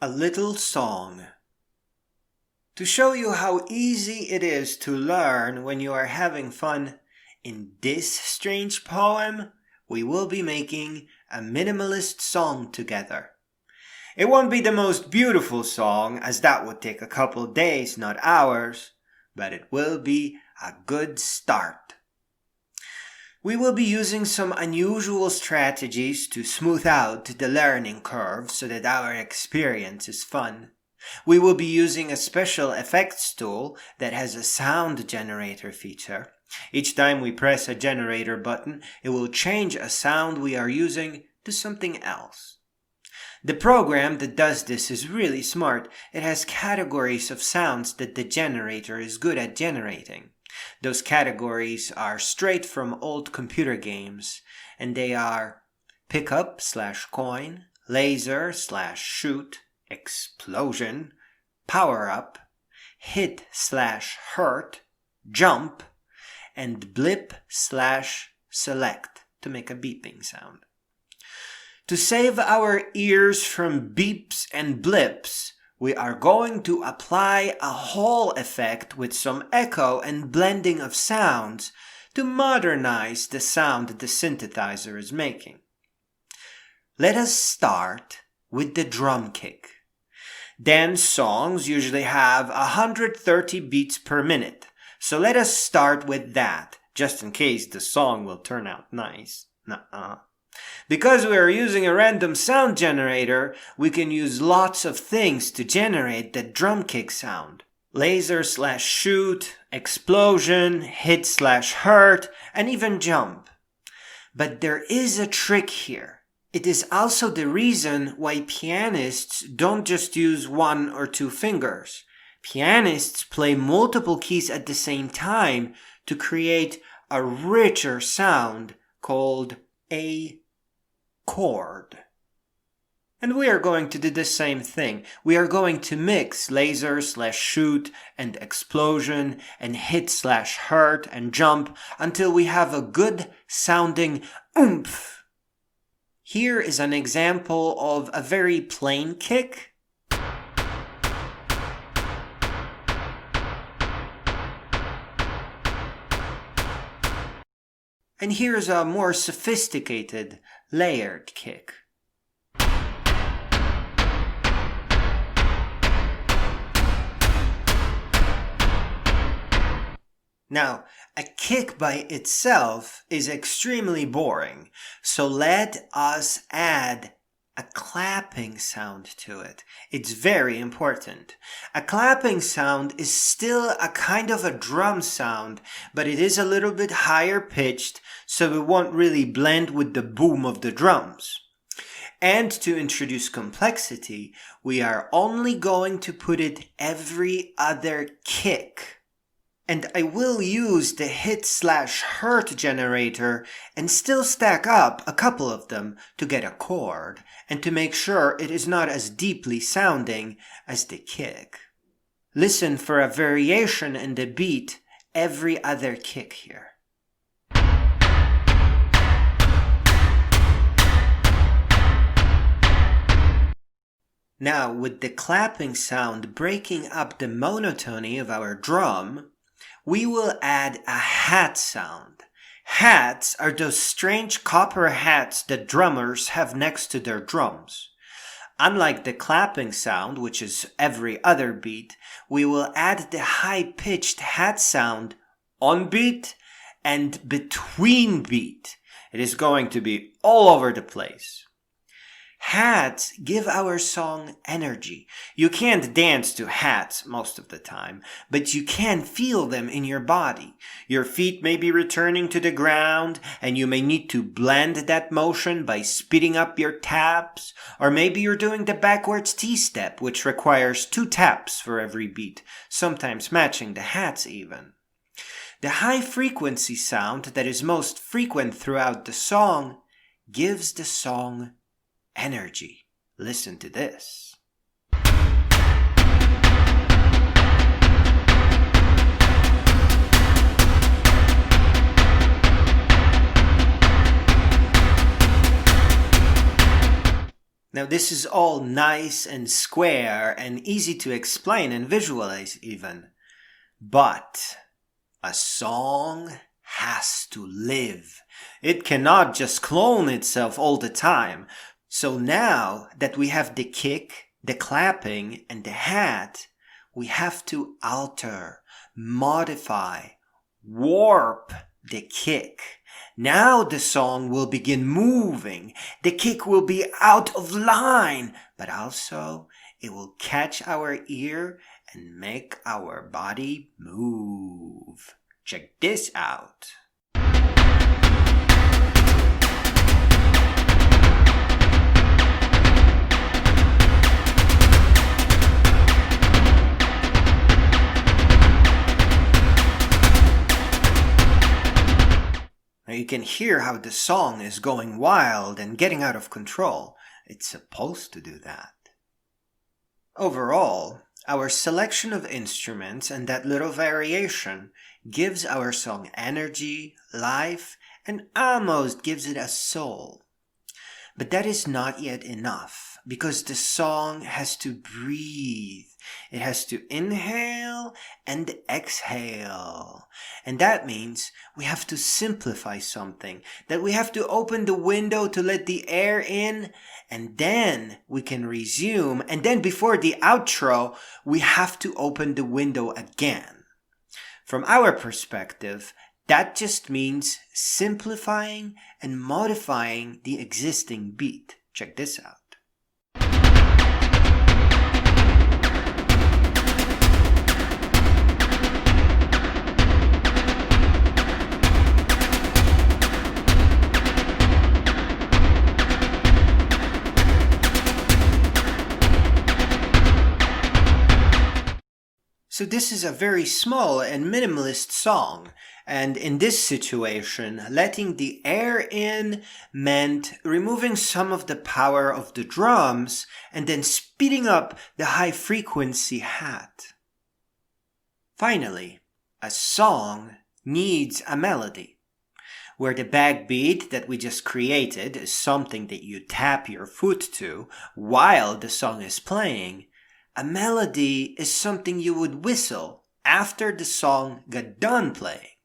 A little song. To show you how easy it is to learn when you are having fun, in this strange poem, we will be making a minimalist song together. It won't be the most beautiful song, as that would take a couple days, not hours, but it will be a good start. We will be using some unusual strategies to smooth out the learning curve so that our experience is fun. We will be using a special effects tool that has a sound generator feature. Each time we press a generator button, it will change a sound we are using to something else. The program that does this is really smart. It has categories of sounds that the generator is good at generating. Those categories are straight from old computer games, and they are pickup/coin, laser/shoot, explosion, power-up, hit/hurt, jump, and blip/select to make a beeping sound. To save our ears from beeps and blips, we are going to apply a Hall effect with some echo and blending of sounds to modernize the sound the synthesizer is making. Let us start with the drum kick. Dance songs usually have 130 beats per minute, so let us start with that, just in case the song will turn out nice. Because we are using a random sound generator, we can use lots of things to generate the drum kick sound. Laser/shoot, explosion, hit/hurt, and even jump. But there is a trick here. It is also the reason why pianists don't just use 1 or 2 fingers. Pianists play multiple keys at the same time to create a richer sound called a chord. And we are going to do the same thing. We are going to mix laser/shoot and explosion and hit/hurt and jump until we have a good sounding oomph. Here is an example of a very plain kick. And here's a more sophisticated, layered kick. Now, a kick by itself is extremely boring, so let us add a clapping sound to it. It's very important. A clapping sound is still a kind of a drum sound, but it is a little bit higher pitched, so it won't really blend with the boom of the drums. And to introduce complexity, we are only going to put it every other kick. And I will use the hit/hurt generator and still stack up a couple of them to get a chord and to make sure it is not as deeply sounding as the kick. Listen for a variation in the beat every other kick here. Now, with the clapping sound breaking up the monotony of our drum, we will add a hat sound. Hats are those strange copper hats that drummers have next to their drums. Unlike the clapping sound, which is every other beat, we will add the high-pitched hat sound on beat and between beat. It is going to be all over the place. Hats give our song energy. You can't dance to hats most of the time, but you can feel them in your body. Your feet may be returning to the ground, and you may need to blend that motion by speeding up your taps, or maybe you're doing the backwards T-step, which requires 2 taps for every beat, sometimes matching the hats even. The high-frequency sound that is most frequent throughout the song gives the song energy. Listen to this. Now this is all nice and square and easy to explain and visualize even. But a song has to live. It cannot just clone itself all the time. So now that we have the kick, the clapping, and the hat, we have to alter, modify, warp the kick. Now the song will begin moving. The kick will be out of line, but also it will catch our ear and make our body move. Check this out. Now you can hear how the song is going wild and getting out of control. It's supposed to do that. Overall, our selection of instruments and that little variation gives our song energy, life, and almost gives it a soul. But that is not yet enough, because the song has to breathe. It has to inhale and exhale. And that means we have to simplify something, that we have to open the window to let the air in, and then we can resume. And then before the outro, we have to open the window again. From our perspective, that just means simplifying and modifying the existing beat. Check this out. So this is a very small and minimalist song, and in this situation, letting the air in meant removing some of the power of the drums and then speeding up the high frequency hat. Finally, a song needs a melody. Where the backbeat that we just created is something that you tap your foot to while the song is playing, a melody is something you would whistle after the song got done playing.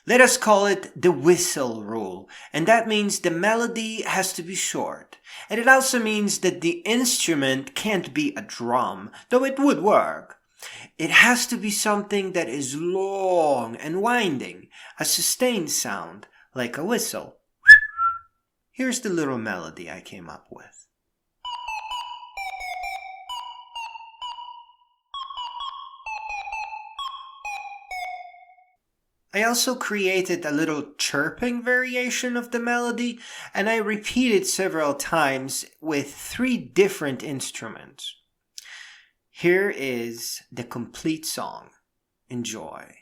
Let us call it the whistle rule, and that means the melody has to be short. And it also means that the instrument can't be a drum, though it would work. It has to be something that is long and winding, a sustained sound, like a whistle. Here's the little melody I came up with. I also created a little chirping variation of the melody, and I repeat it several times with 3 different instruments. Here is the complete song. Enjoy.